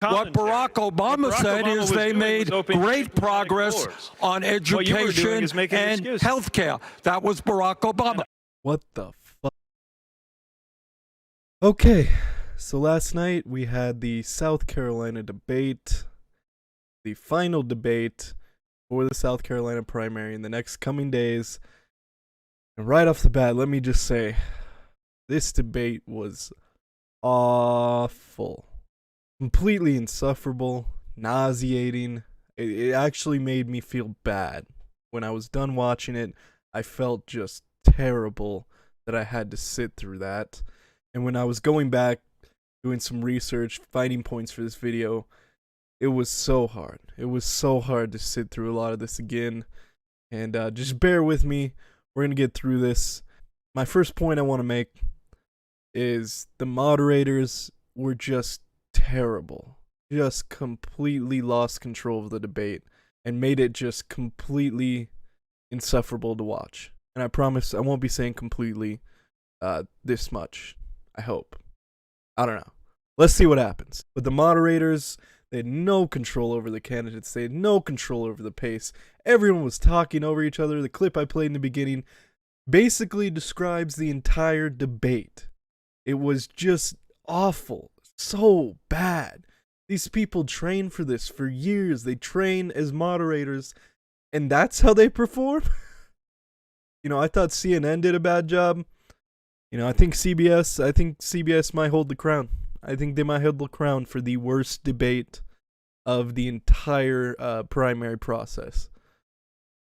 What Barack Obama said is they made great progress on education and health care. That was Barack Obama. What the fuck? Okay, so last night we had the South Carolina debate, the final debate for the South Carolina primary in the next coming days. And right off the bat, let me just say, this debate was awful. Completely insufferable, nauseating. It actually made me feel bad. When I was done watching it, I felt just terrible that I had to sit through that. And when I was going back, doing some research, finding points for this video, it was so hard. It was so hard to sit through a lot of this again. And just bear with me. We're going to get through this. My first point I want to make is the moderators were just terrible. Just completely lost control of the debate and made it just completely insufferable to watch. And I promise I won't be saying completely this much. I hope. I don't know. Let's see what happens. But the moderators, they had no control over the candidates. They had no control over the pace. Everyone was talking over each other. The clip I played in the beginning basically describes the entire debate. It was just awful. So bad. These people train for this for years. They train as moderators, and that's how they perform? You know, I thought CNN did a bad job. You know, I think CBS might hold the crown. I think they might hold the crown for the worst debate of the entire primary process.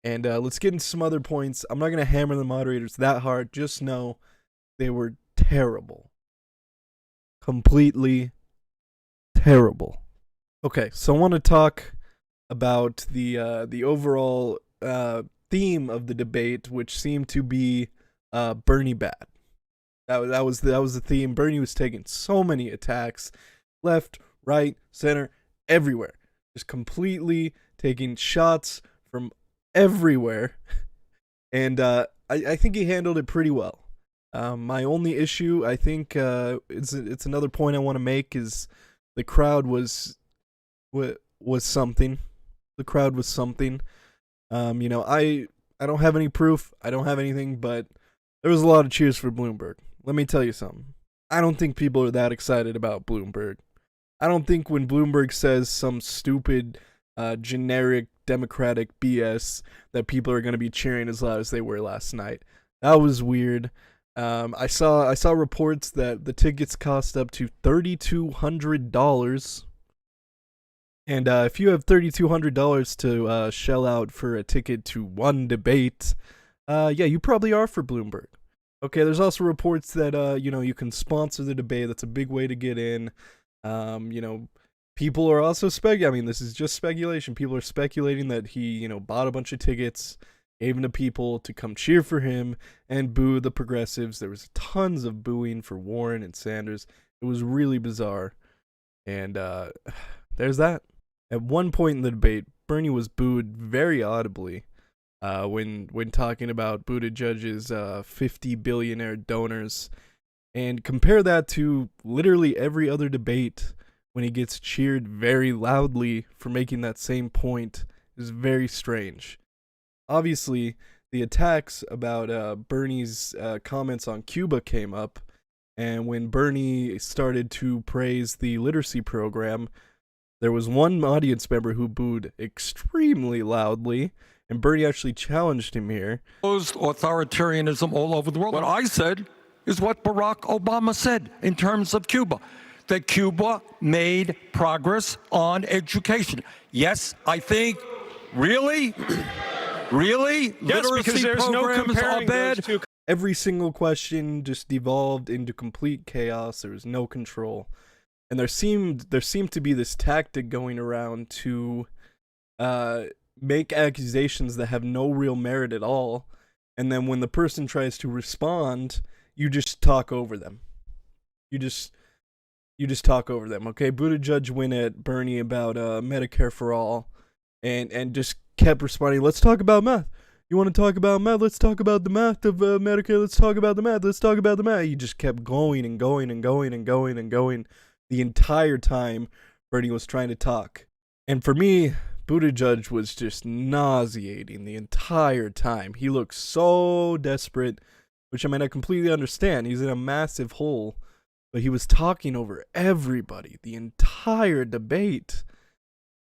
And let's get into some other points. I'm not going to hammer the moderators that hard. Just know they were terrible. Completely terrible. Okay, so I want to talk about the overall theme of the debate, which seemed to be Bernie bad. That was the theme. Bernie was taking so many attacks, left, right, center, everywhere, just completely taking shots from everywhere, and I think he handled it pretty well. My only issue, I think, it's another point I want to make, is the crowd was something. The crowd was something. You know, I don't have any proof. I don't have anything, but there was a lot of cheers for Bloomberg. Let me tell you something. I don't think people are that excited about Bloomberg. I don't think when Bloomberg says some stupid, generic Democratic BS that people are going to be cheering as loud as they were last night. That was weird. I saw reports that the tickets cost up to $3,200, and if you have $3,200 to shell out for a ticket to one debate, yeah, you probably are for Bloomberg. Okay, there's also reports that you know, you can sponsor the debate. That's a big way to get in. You know, people are also I mean, this is just speculation. People are speculating that he, you know, bought a bunch of tickets, gave them to people to come cheer for him and boo the progressives. There was tons of booing for Warren and Sanders. It was really bizarre. And there's that. At one point in the debate, Bernie was booed very audibly when talking about Buttigieg's 50 billionaire donors. And compare that to literally every other debate when he gets cheered very loudly for making that same point. Is very strange. Obviously, the attacks about Bernie's comments on Cuba came up, and when Bernie started to praise the literacy program, there was one audience member who booed extremely loudly, and Bernie actually challenged him here. Authoritarianism all over the world. What I said is what Barack Obama said in terms of Cuba, that Cuba made progress on education. Yes, I think, really? Really? Yes, because there's no comparing those two. Every single question just devolved into complete chaos. There was no control. And there seemed to be this tactic going around to make accusations that have no real merit at all. And then when the person tries to respond, you just talk over them. You just talk over them. Okay, Buttigieg went at Bernie about Medicare for all, and just kept responding, let's talk about math. You want to talk about math? Let's talk about the math of Medicare. Let's talk about the math. Let's talk about the math. He just kept going and going and going and going and going the entire time. Bernie was trying to talk. And for me, Buttigieg was just nauseating the entire time. He looked so desperate, which I mean, I completely understand. He's in a massive hole, but he was talking over everybody the entire debate.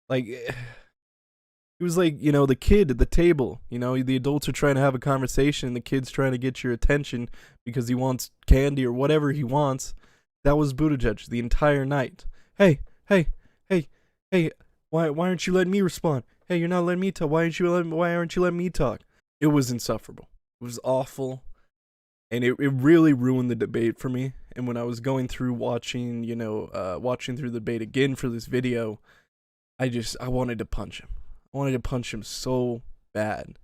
Like, he was like, you know, the kid at the table. You know, the adults are trying to have a conversation, and the kid's trying to get your attention because he wants candy or whatever he wants. That was Buttigieg the entire night. Hey, why aren't you letting me respond? Hey, you're not letting me talk. Why aren't you letting me talk? It was insufferable. It was awful. And it really ruined the debate for me. And when I was going through watching through the debate again for this video, I wanted to punch him. I wanted to punch him so bad.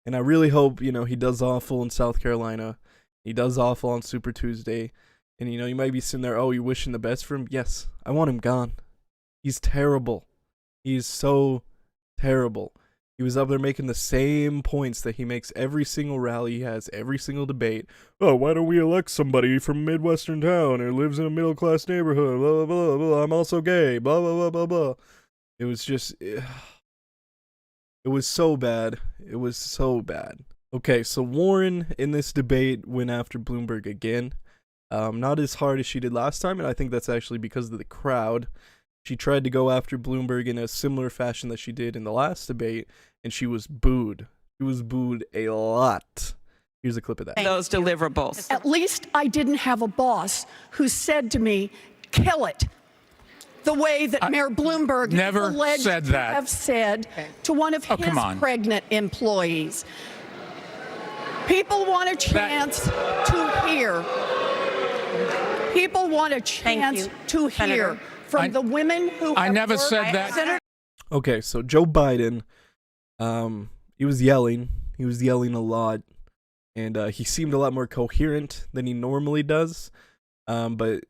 And I really hope, you know, he does awful in South Carolina. He does awful on Super Tuesday. And, you know, you might be sitting there, oh, you're wishing the best for him? Yes, I want him gone. He's terrible. He's so terrible. He was up there making the same points that he makes every single rally he has, every single debate. Oh, why don't we elect somebody from a Midwestern town or lives in a middle-class neighborhood? Blah, blah, blah, blah. I'm also gay. Blah, blah, blah, blah, blah. It was just... It was so bad. It was so bad. Okay, so Warren in this debate went after Bloomberg again. Not as hard as she did last time, and I think that's actually because of the crowd. She tried to go after Bloomberg in a similar fashion that she did in the last debate, and she was booed. She was booed a lot. Here's a clip of that. Those deliverables. At least I didn't have a boss who said to me, kill it. The way that Mayor Bloomberg never is alleged said to that. have said to one of his pregnant employees. People want a chance to hear. People want a chance to hear from the women who I have never worked- said that. Senator Okay, so Joe Biden, he was yelling. He was yelling a lot, and he seemed a lot more coherent than he normally does. But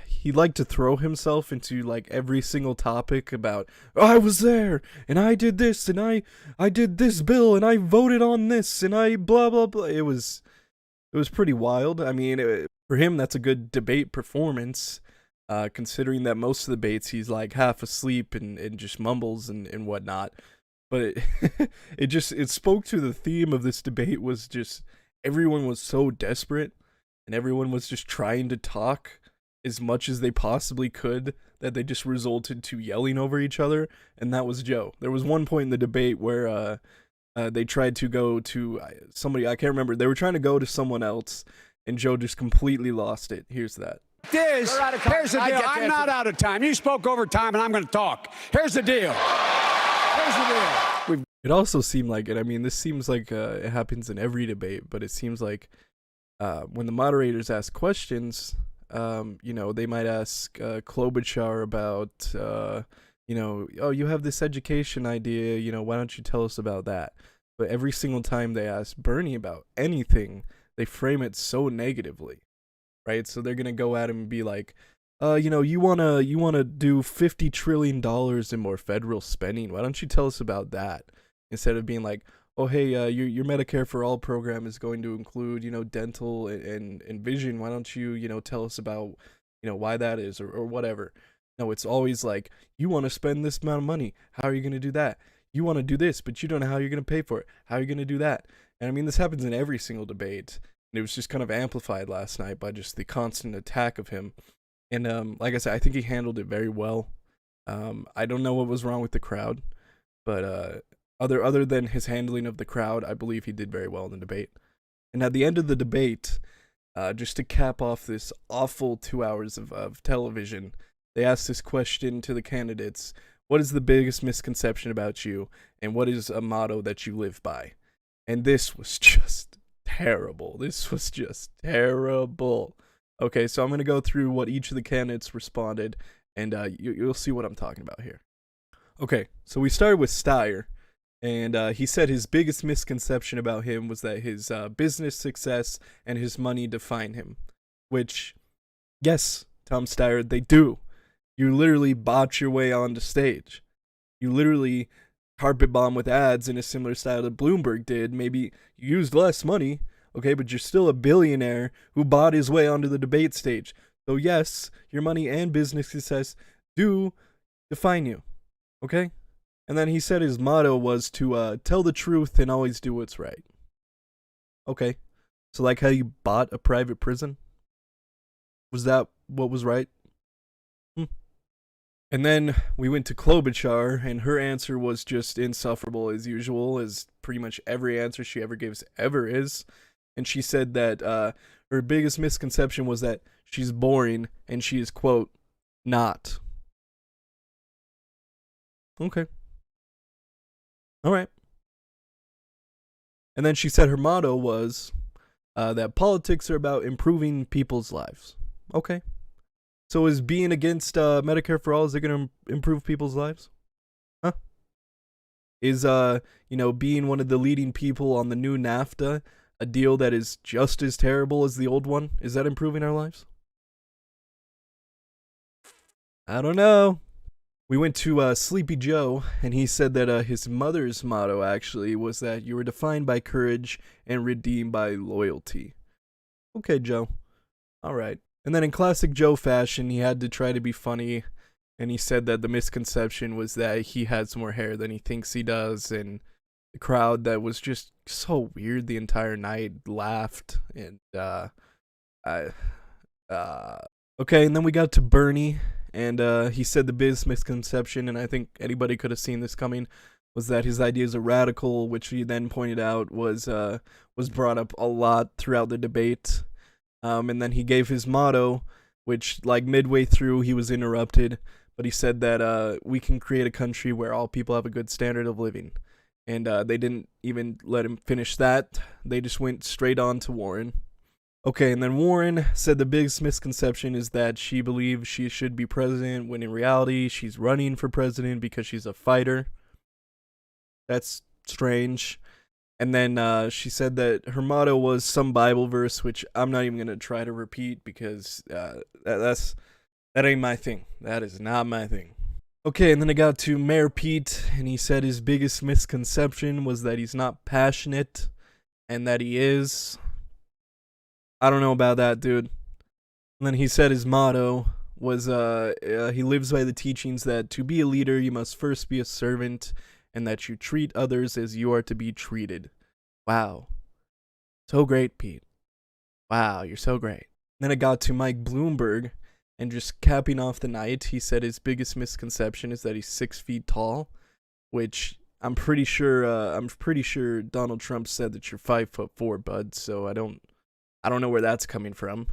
he liked to throw himself into like every single topic about, oh, I was there, and I did this, and I did this bill, and I voted on this, and I blah blah blah. It was pretty wild. I mean, for him, that's a good debate performance. Considering that most of the debates he's like half asleep and just mumbles and whatnot. But it spoke to the theme of this debate was just everyone was so desperate and everyone was just trying to talk as much as they possibly could that they just resulted to yelling over each other, and that was Joe. There was one point in the debate where they tried to go to somebody, I can't remember, they were trying to go to someone else, and Joe just completely lost it. Here's that. Here's the deal. I'm not out of time. You spoke over time, and I'm going to talk. Here's the deal. It also seemed like it. I mean, this seems like it happens in every debate, but it seems like when the moderators ask questions, you know, they might ask Klobuchar about, you know, oh, you have this education idea, you know, why don't you tell us about that? But every single time they ask Bernie about anything, they frame it so negatively. Right, so they're gonna go at him and be like, you know, you wanna do $50 trillion in more federal spending. Why don't you tell us about that? Instead of being like, oh hey, your Medicare for All program is going to include, you know, dental and vision. Why don't you, you know, tell us about, you know, why that is or whatever. No, it's always like, you want to spend this amount of money. How are you gonna do that? You want to do this, but you don't know how you're gonna pay for it. How are you gonna do that? And I mean, this happens in every single debate. And it was just kind of amplified last night by just the constant attack of him. And like I said, I think he handled it very well. I don't know what was wrong with the crowd, but other than his handling of the crowd, I believe he did very well in the debate. And at the end of the debate, just to cap off this awful 2 hours of television, they asked this question to the candidates: what is the biggest misconception about you, and what is a motto that you live by? And this was just terrible. This was just terrible. Okay, so I'm going to go through what each of the candidates responded, and you'll see what I'm talking about here. Okay, so we started with Steyer, and he said his biggest misconception about him was that his business success and his money define him. Which, yes, Tom Steyer, they do. You literally botch your way onto stage. You literally carpet bomb with ads in a similar style that Bloomberg did. Maybe you used less money, okay, but you're still a billionaire who bought his way onto the debate stage. So yes, your money and business success do define you, okay? And then he said his motto was to tell the truth and always do what's right. Okay, so like how you bought a private prison? Was that what was right? And then we went to Klobuchar, and her answer was just insufferable as usual, as pretty much every answer she ever gives ever is. And she said that her biggest misconception was that she's boring, and she is, quote, not. Okay. All right. And then she said her motto was that politics are about improving people's lives. Okay. So is being against Medicare for All, is it going to improve people's lives? Huh? Is, being one of the leading people on the new NAFTA a deal that is just as terrible as the old one? Is that improving our lives? I don't know. We went to Sleepy Joe, and he said that his mother's motto actually was that you were defined by courage and redeemed by loyalty. Okay, Joe. All right. And then in classic Joe fashion, he had to try to be funny, and he said that the misconception was that he has more hair than he thinks he does, and the crowd that was just so weird the entire night laughed, and okay, and then we got to Bernie, and he said the biggest misconception, and I think anybody could have seen this coming, was that his ideas are radical, which he then pointed out was brought up a lot throughout the debate. And then he gave his motto, which, like, midway through, he was interrupted. But he said that we can create a country where all people have a good standard of living. And they didn't even let him finish that. They just went straight on to Warren. Okay, and then Warren said the biggest misconception is that she believes she should be president, when in reality, she's running for president because she's a fighter. That's strange. And then she said that her motto was some Bible verse, which I'm not even going to try to repeat because that ain't my thing. That is not my thing. Okay, and then I got to Mayor Pete, and he said his biggest misconception was that he's not passionate, and that he is. I don't know about that, dude. And then he said his motto was he lives by the teachings that to be a leader, you must first be a servant, and that you treat others as you are to be treated. Wow. So great, Pete. Wow, you're so great. Then I got to Mike Bloomberg, and just capping off the night, he said his biggest misconception is that he's 6 feet tall, which I'm pretty sure Donald Trump said that you're 5'4", bud, so I don't know where that's coming from.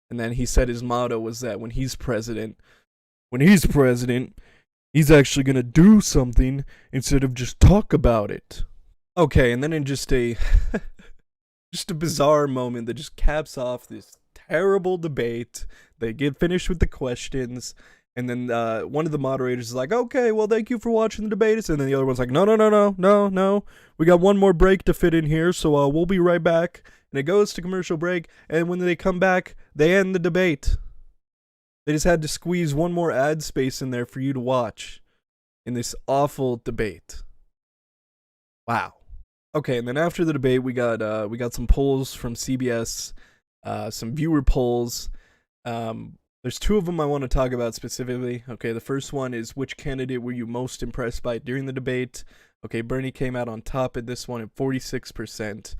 And then he said his motto was that when he's president, he's actually going to do something instead of just talk about it. Okay, and then in just a bizarre moment that just caps off this terrible debate, they get finished with the questions, and then one of the moderators is like, okay, well, thank you for watching the debate. And then the other one's like, no. We got one more break to fit in here, so we'll be right back. And it goes to commercial break, and when they come back, they end the debate. They just had to squeeze one more ad space in there for you to watch in this awful debate. Wow. Okay, and then after the debate, we got some polls from CBS, some viewer polls. There's two of them I want to talk about specifically. Okay, the first one is which candidate were you most impressed by during the debate? Okay, Bernie came out on top at this one at 46%,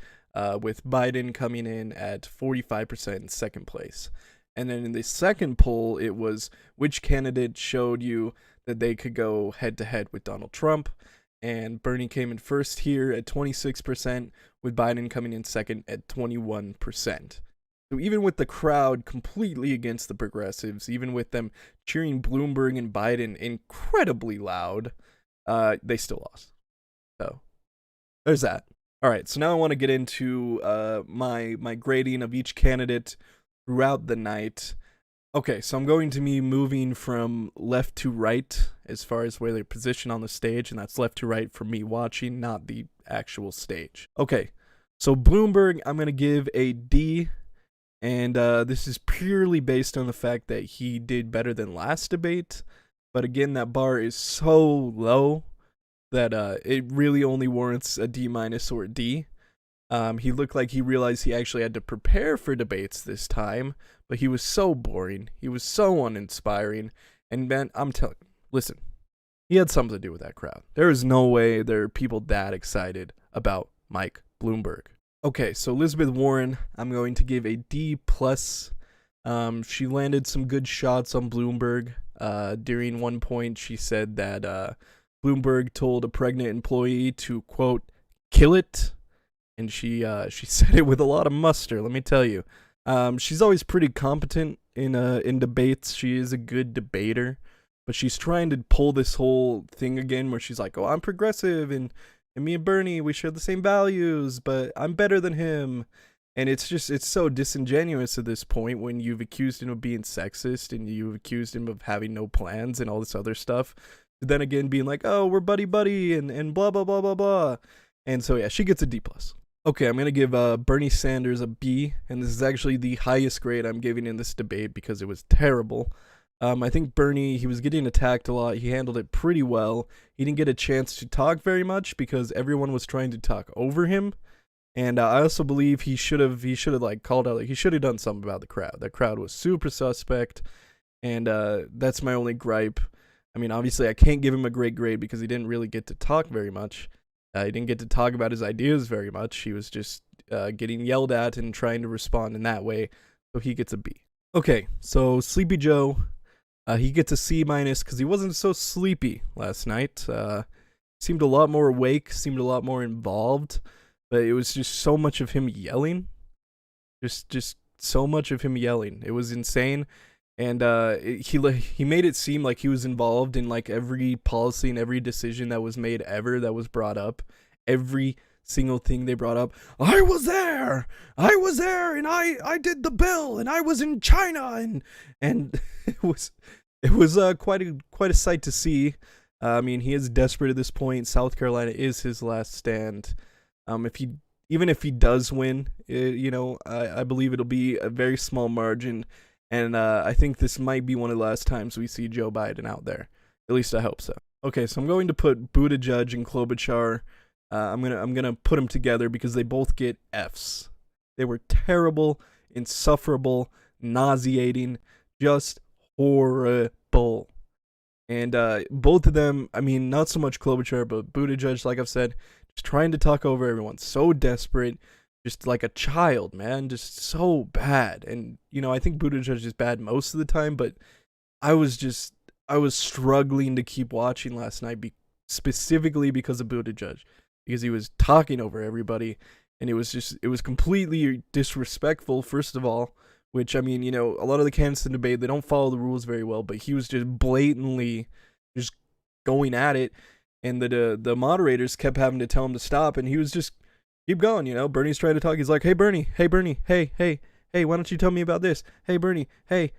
with Biden coming in at 45% in second place. And then in the second poll, it was which candidate showed you that they could go head-to-head with Donald Trump. And Bernie came in first here at 26%, with Biden coming in second at 21%. So even with the crowd completely against the progressives, even with them cheering Bloomberg and Biden incredibly loud, they still lost. So there's that. All right, so now I want to get into my grading of each candidate throughout the night. Okay, so I'm going to be moving from left to right as far as where they're positioned on the stage, and that's left to right for me watching, not the actual stage. Okay, so Bloomberg, I'm going to give a D, and this is purely based on the fact that he did better than last debate, but again, that bar is so low that it really only warrants a D- or a D. He looked like he realized he actually had to prepare for debates this time, but he was so boring. He was so uninspiring. And man, I'm telling you, listen, He had something to do with that crowd. There is no way there are people that excited about Mike Bloomberg. Okay, so Elizabeth Warren, I'm going to give a D+. She landed some good shots on Bloomberg. During one point, she said that Bloomberg told a pregnant employee to, quote, kill it. And she said it with a lot of muster, let me tell you. She's always pretty competent in debates. She is a good debater. But she's trying to pull this whole thing again where she's like, oh, I'm progressive, and me and Bernie, we share the same values, but I'm better than him. And it's so disingenuous at this point when you've accused him of being sexist and you've accused him of having no plans and all this other stuff. But then again, being like, oh, we're buddy and blah, blah, blah, blah, blah. And so, yeah, she gets a D+. Okay, I'm going to give Bernie Sanders a B, and this is actually the highest grade I'm giving in this debate because it was terrible. I think Bernie, he was getting attacked a lot. He handled it pretty well. He didn't get a chance to talk very much because everyone was trying to talk over him. And I also believe he should have like called out, like he should have done something about the crowd. That crowd was super suspect, and that's my only gripe. I mean, obviously I can't give him a great grade because he didn't really get to talk very much. He didn't get to talk about his ideas very much. He was just getting yelled at and trying to respond in that way. So he gets a B. Okay, so Sleepy Joe. He gets a C- because he wasn't so sleepy last night. Seemed a lot more awake, seemed a lot more involved, but it was just so much of him yelling. Just so much of him yelling. It was insane. And he made it seem like he was involved in like every policy and every decision that was made ever that was brought up. Every single thing they brought up. I was there, and I did the bill, and I was in China, and it was quite a sight to see. I mean, he is desperate at this point. South Carolina is his last stand. Even if he does win, I believe it'll be a very small margin, and I think this might be one of the last times we see Joe Biden out there. At least I hope so. Okay, so I'm going to put Buttigieg and Klobuchar. I'm gonna put them together because they both get Fs. They were terrible, insufferable, nauseating, just horrible. And both of them, I mean, not so much Klobuchar, but Buttigieg, like I've said, just trying to talk over everyone. So desperate, just like a child, man. Just so bad. And, I think Buttigieg is bad most of the time, but I was struggling to keep watching last night, specifically because of Buttigieg. Because he was talking over everybody, and it was completely disrespectful, first of all, which, I mean, a lot of the candidates in debate, they don't follow the rules very well, but he was just blatantly just going at it, and the moderators kept having to tell him to stop, and he was just, keep going, Bernie's trying to talk, he's like, hey, Bernie, hey, why don't you tell me about this? Hey, Bernie, hey,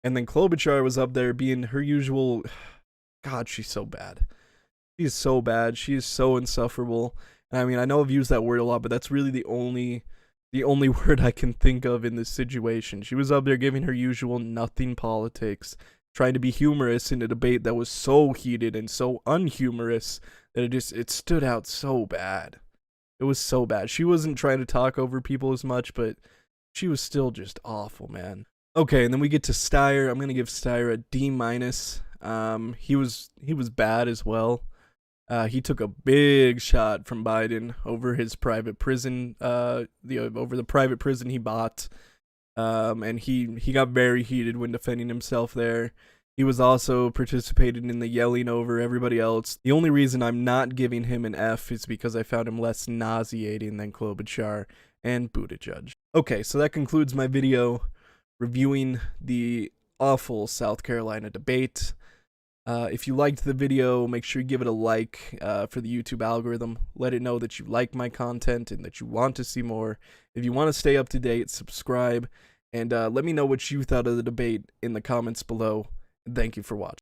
and then Klobuchar was up there being her usual, God, she's so bad. She's so bad. She is so insufferable. And I mean, I know I've used that word a lot, but that's really the only word I can think of in this situation. She was up there giving her usual nothing politics, trying to be humorous in a debate that was so heated and so unhumorous that it stood out so bad. It was so bad. She wasn't trying to talk over people as much, but she was still just awful, man. Okay, and then we get to Steyer. I'm gonna give Steyer a D-. He was bad as well. He took a big shot from Biden over his private prison, over the private prison he bought, and he got very heated when defending himself there. He was also participating in the yelling over everybody else. The only reason I'm not giving him an F is because I found him less nauseating than Klobuchar and Buttigieg. Okay, so that concludes my video reviewing the awful South Carolina debate. If you liked the video, make sure you give it a like for the YouTube algorithm. Let it know that you like my content and that you want to see more. If you want to stay up to date, subscribe. And let me know what you thought of the debate in the comments below. Thank you for watching.